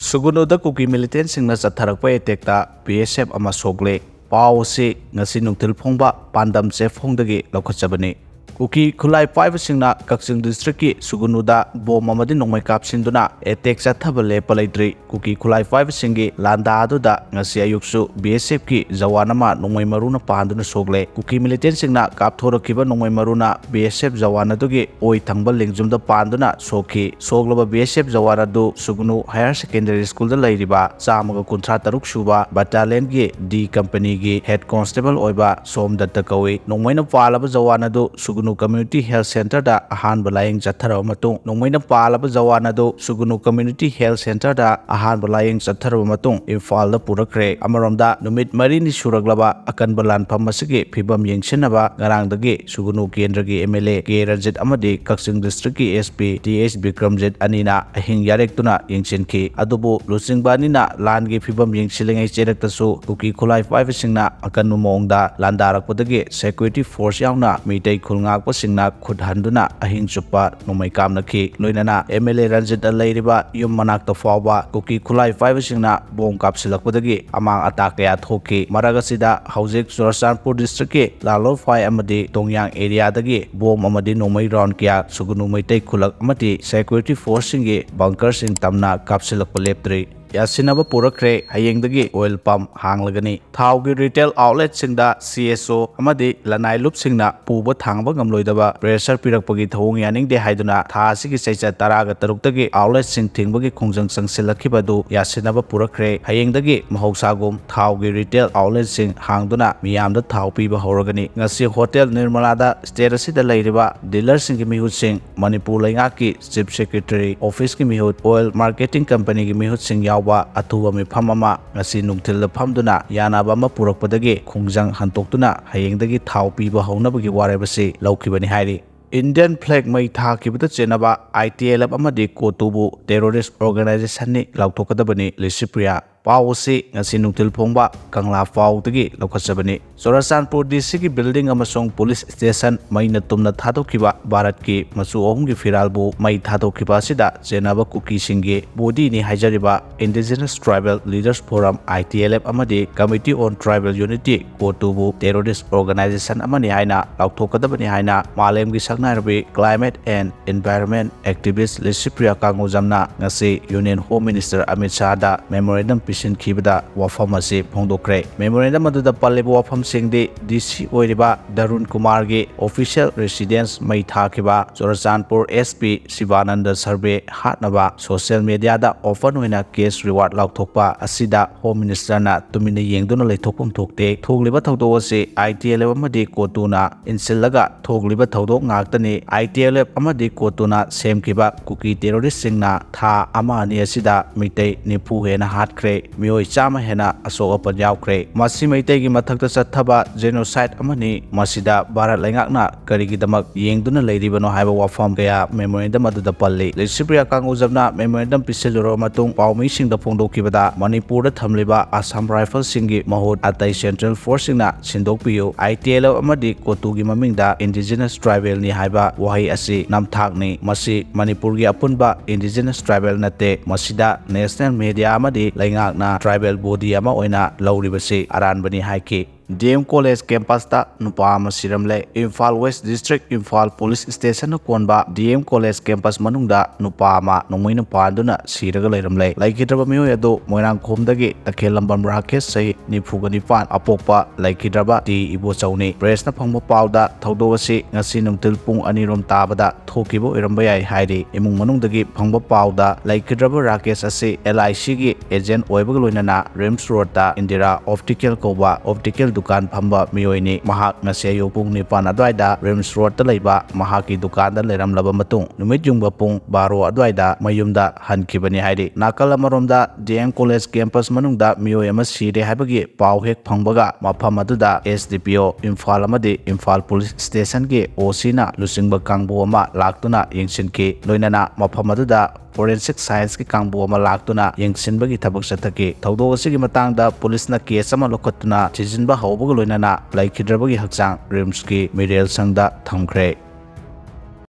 Sugunuda Kuki militant singna Satharakpa etekta Bsf ama Sokle Pao si ngasi Nungthil Paoche Bsf hongdagi Hapkatchabani. Kuki Khulai Paiba singna Kakching district ki Sugunuda bom amadi nongmai kapsinduna etek chathaba lepa leitri. Kuki Khulai Paiba singi landa aduda ngasi ayuksu Bsf ki jawan ama nongmai maruna panduna Sokle. Kuki militant singna kapthorokiba nongmai maruna Bsf jawan adugi oi thangba lingjumda panduna sokhi. Soklaba Bsf jawan adu Sugunu Higher Secondary School da leiriba chamaga kunthra taruk suba battalion gi D company gi head constable oiba Somdatta kawi. Nongmaina palaba jawan adu Sugunu Community Health Center da ahanba layeng chathara matung nongmaina palaba jawan adu Sugunu Community Health Center da ahanba layeng chathara matung Imphal da purakre. Amaromda numit marini suraglaba akanba lanpham asigi phibam yengsinaba ngarangdagi Sugunu Kendragi MLA K Ranjit amadi Kakching District ki SP TH Bikramjit anina ahing yarektuna yengsinki adubu lusingbani langi phibam yengsilengai cherektasu Kuki Khulai Paiba singna akannu mongda Landarakpadagi security force yauna mitei khulnga singna khudhanduna ahing chupa nomai kamnaki loinana MLA Ranjit leiriba yum manakta fawba Kuki Khulai Paiba singna bom kapsilakpadagi amang atak kaya thoki maragasida haujik Churachandpur district ki Lalofai amadi Tongyang area dagi bom amadi nomai round kya Sugunu maitai khulak amati security force singi bunker sing tamna kapsilakpa leptri. Yasinaba purakre Hayengdei Hanglani Thaugi retail outlet singda CSO amadi lanai lup singna puba thangba ngamloidaba pressure pirakpagi thawong yaningde haiduna tha asigi seicha taraga taruktagi outlet sing thingbagi khongjang sangsilakibadu yasinaba purakre Hayengdei mahogsagum thaugi retail outlet sing hangduna miyamda thau piba horagani ngasi hotel Nirmalada state asida leiriba dealer sing mihut sing Manipur laingaki chief secretary office ki mihut oil marketing company ki mihut sing Atuba mifam ama ngasi Nungthil Paoche yanaba ama purakpadagi khongjang hantoktuna Hayengdagi thau piba haunabagi warebasi laukibani hairi. Indian flag mai thakibada chenaba Itlf amadi Cotu terrorist organization ni lauthokadabani Licypriya Pao si ngasi Nungthil Paoche Kangla Pao dagi Hapkatchabani. Churachandpur district ki building amasong police station maina tumna thadokiba Bharat ki machu ahum gi firalbu mai thadokiba sida chenaba Kuki singi body ni haijariba Indigenous Tribal Leaders Forum Itlf amadi Committee on Tribal Unity Cotu terrorist organization amani haina lauthokadabani haina malem gi saknarabi climate and environment activist Licypriya kangujamna ngasi Union Home Minister Amit Shah da memorandum pisin khibada wafam ase phongdokre. Memorandum aduda palliba wafam singdi DC oiriba Darun Kumar gi official residence mai thakiba Churachandpur SP Sivananda survey hatnaba social media da often hoina case reward lauthokpa asida Home Minister na tumina yengduna leithokpum thokte thogliba thodok ase Itlf amadi Cotu na insillaga thogliba thodok ngaktani Itlf amadi Cotu na semkiba Kuki terrorist singna tha ama ani asida mitei nipu hena hatkre mioi chama hena asoka yaukre masi maitai gi mathakta chathaba genocide amani masida Bharat laingakna karigidamak yengduna leiribano haiba wafam kaya memorandum aduda palli. Licypriya kangujamna memorandum pisiluro matung paumi singda phongdokibada Manipur da thamliba Assam Rifles singi mahut atai Central Force singna sindokpiyu Itlf amadi Cotu gi mamingda Indigenous Tribal ni haiba wahai asi namthakni masi Manipur gi apunba Indigenous Tribal nate masida national media amadi laingakna tribal body ama oina lauribasi aranbani haiki. DM College campus ta nupa ama siramle Imphal West District Imphal Police Station konba DM College campus manungda nupa ama nongmoina panduna siraga leiramle laikidraba mioi adu moirang khomdagi takhelambam rakesh sai nifuganipan apokpa laikidraba ti ibo chauni press na phangba pawda thodowasi ngasi Nungthil pung anirom tabada thokibo iramba yai hairi imung manungdagi phangba pawda laikidraba rakesh ase LIC gi agent oibaga loinana Rims Road ta Indira Optical koba optical dukan phamba miyoini mahak ngasi pung nipan adwaida Rims Road ta leiba mahaki dukan da leramlaba matung numit jungba pung 12 adwaida mayumda hankibani hairi. Nakal amaromda DM College campus manungda miyoi ama sire haibagi paw hek phangbaga mafam aduda SDPO Imphal amadi Imphal Police Station gi OC na lusingba kangbu ama laktuna yengsinki loinana mafam aduda forensic science ki kangbu ama laktuna yengsinbagi thabak sathaki thodok asigi matangda police na case ama lokatuna chijinba hawbaga loinana laikhidrabagi hakchang Rims ki Mirel sangda thamkhre.